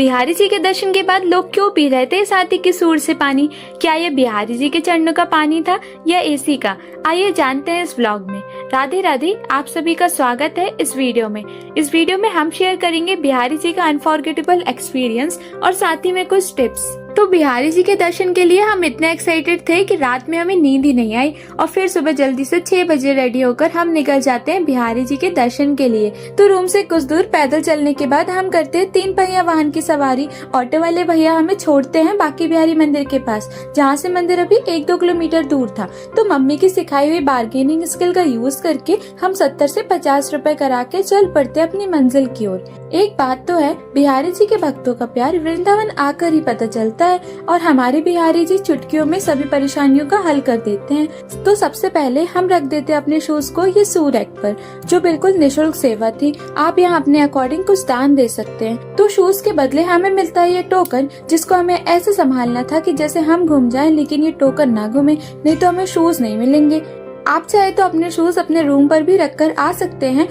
बिहारी जी के दर्शन के बाद लोग क्यों पी रहे थे साथी के सूर से पानी? क्या ये बिहारी जी के चरणों का पानी था या एसी का? आइए जानते हैं इस व्लॉग में। राधे राधे, आप सभी का स्वागत है इस वीडियो में। इस वीडियो में हम शेयर करेंगे बिहारी जी का अनफॉरगेटेबल एक्सपीरियंस और साथ ही में कुछ टिप्स। तो बिहारी जी के दर्शन के लिए हम इतने एक्साइटेड थे कि रात में हमें नींद ही नहीं आई और फिर सुबह जल्दी से 6 बजे रेडी होकर हम निकल जाते हैं बिहारी जी के दर्शन के लिए। तो रूम से कुछ दूर पैदल चलने के बाद हम करते हैं 3 पहिया वाहन की सवारी। ऑटो वाले भैया हमें छोड़ते हैं बांके बिहारी मंदिर के पास, जहाँ से मंदिर अभी 1-2 किलोमीटर दूर था। तो मम्मी की सिखाई हुई बार्गेनिंग स्किल का यूज करके हम 70 से 50 रुपए करा के चल पड़ते अपनी मंजिल की ओर। एक बात तो है, बिहारी जी के भक्तों का प्यार वृंदावन आकर ही पता चलता है और हमारे बिहारी जी चुटकियों में सभी परेशानियों का हल कर देते हैं। तो सबसे पहले हम रख देते अपने शूज को ये सू रैक पर, जो बिल्कुल निशुल्क सेवा थी। आप यहाँ अपने अकॉर्डिंग कुछ दान दे सकते हैं। तो शूज के बदले हमें मिलता है ये टोकन, जिसको हमें ऐसे संभालना था कि जैसे हम घूम जाएं लेकिन ये टोकन ना घूमे, नहीं तो हमें शूज नहीं मिलेंगे। आप चाहे तो अपने शूज अपने रूम पर भी रख कर आ सकते हैं।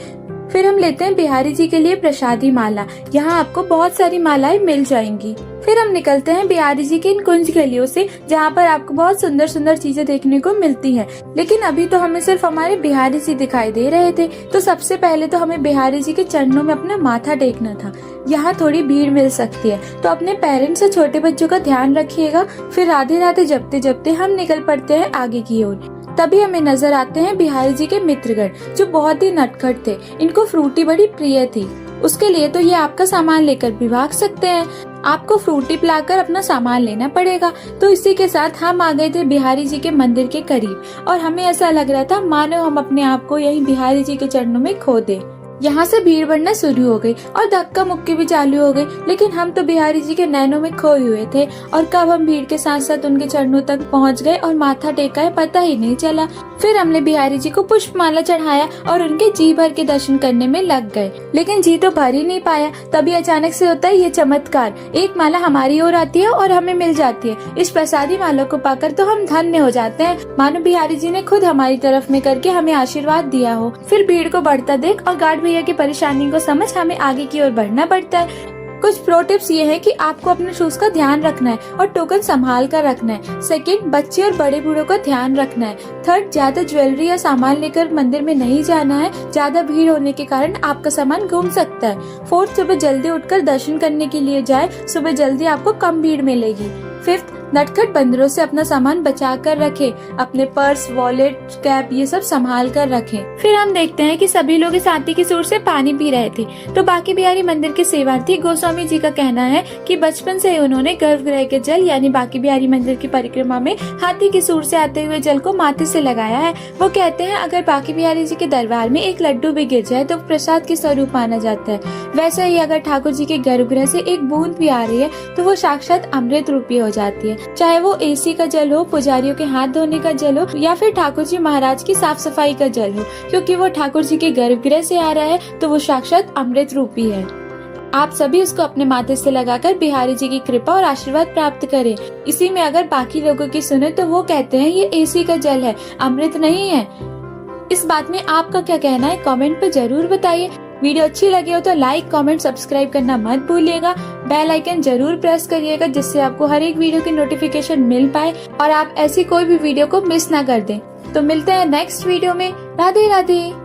फिर हम लेते हैं बिहारी जी के लिए प्रसादी माला। यहाँ आपको बहुत सारी मालाएं मिल जाएंगी। फिर हम निकलते हैं बिहारी जी की इन कुंज गलियों से, जहाँ पर आपको बहुत सुंदर सुंदर चीजें देखने को मिलती हैं। लेकिन अभी तो हमें सिर्फ हमारे बिहारी जी दिखाई दे रहे थे। तो सबसे पहले तो हमें बिहारी जी के चरणों में अपना माथा टेकना था। यहाँ थोड़ी भीड़ मिल सकती है, तो अपने पेरेंट्स और छोटे बच्चों का ध्यान रखिएगा। फिर राधे राधे जपते जपते हम निकल पड़ते हैं आगे की ओर। तभी हमें नजर आते हैं बिहारी जी के मित्रगण, जो बहुत ही नटखट थे। इनको फ्रूटी बड़ी प्रिय थी। उसके लिए तो ये आपका सामान लेकर भी भाग सकते हैं। आपको फ्रूटी पिलाकर अपना सामान लेना पड़ेगा। तो इसी के साथ हम आ गए थे बिहारी जी के मंदिर के करीब और हमें ऐसा लग रहा था मानो हम अपने आप को यही बिहारी जी के चरणों में खो दे। यहाँ से भीड़ बढ़ना शुरू हो गई और धक्का मुक्की भी चालू हो गई, लेकिन हम तो बिहारी जी के नैनों में खोए हुए थे और कब हम भीड़ के साथ साथ उनके चरणों तक पहुँच गए और माथा टेका है पता ही नहीं चला। फिर हमने बिहारी जी को पुष्पमाला चढ़ाया और उनके जी भर के दर्शन करने में लग गए, लेकिन जी तो भर ही नहीं पाया। तभी अचानक से होता है ये चमत्कार, एक माला हमारी ओर आती है और हमें मिल जाती है। इस प्रसादी माला को पाकर तो हम धन्य हो जाते हैं, मानो बिहारी जी ने खुद हमारी तरफ में करके हमें आशीर्वाद दिया हो। फिर भीड़ को बढ़ता देख और गार्ड भैया की परेशानी को समझ हमें आगे की ओर बढ़ना पड़ता है। कुछ प्रो टिप्स ये है कि आपको अपने शूज का ध्यान रखना है और टोकन संभाल कर रखना है। सेकंड, बच्चे और बड़े बूढ़ों का ध्यान रखना है। थर्ड, ज्यादा ज्वेलरी या सामान लेकर मंदिर में नहीं जाना है, ज्यादा भीड़ होने के कारण आपका सामान घूम सकता है। फोर्थ, सुबह जल्दी उठकर दर्शन करने के लिए जाए, सुबह जल्दी आपको कम भीड़ मिलेगी। फिफ्थ, नटखट बंदरों से अपना सामान बचा कर रखे, अपने पर्स, वॉलेट, कैप ये सब संभाल कर रखें। फिर हम देखते हैं कि सभी लोग इस हाथी की सूर से पानी पी रहे थे। तो बांके बिहारी मंदिर के सेवार्थी गोस्वामी जी का कहना है कि बचपन से उन्होंने गर्भगृह के जल यानी बांके बिहारी मंदिर की परिक्रमा में हाथी की सूर से आते हुए जल को माथे से लगाया है। वो कहते हैं अगर बांके बिहारी जी के दरबार में एक लड्डू भी गिर जाए तो प्रसाद के स्वरूप माना जाता है। वैसे ही अगर ठाकुर जी के गर्भगृह से एक बूंद भी आ रही है तो वो साक्षात अमृत रूपी हो जाती है। चाहे वो एसी का जल हो, पुजारियों के हाथ धोने का जल हो या फिर ठाकुर जी महाराज की साफ सफाई का जल हो, क्योंकि वो ठाकुर जी के गर्भगृह से आ रहा है तो वो साक्षात अमृत रूपी है। आप सभी उसको अपने माथे से लगाकर बिहारी जी की कृपा और आशीर्वाद प्राप्त करें। इसी में अगर बाकी लोगों की सुने तो वो कहते हैं ये एसी का जल है, अमृत नहीं है। इस बात में आपका क्या कहना है कमेंट पे जरूर बताइए। वीडियो अच्छी लगी हो तो लाइक, कमेंट, सब्सक्राइब करना मत भूलिएगा। बेल आइकन जरूर प्रेस करिएगा, जिससे आपको हर एक वीडियो की नोटिफिकेशन मिल पाए और आप ऐसी कोई भी वीडियो को मिस ना कर दें। तो मिलते हैं नेक्स्ट वीडियो में। राधे राधे।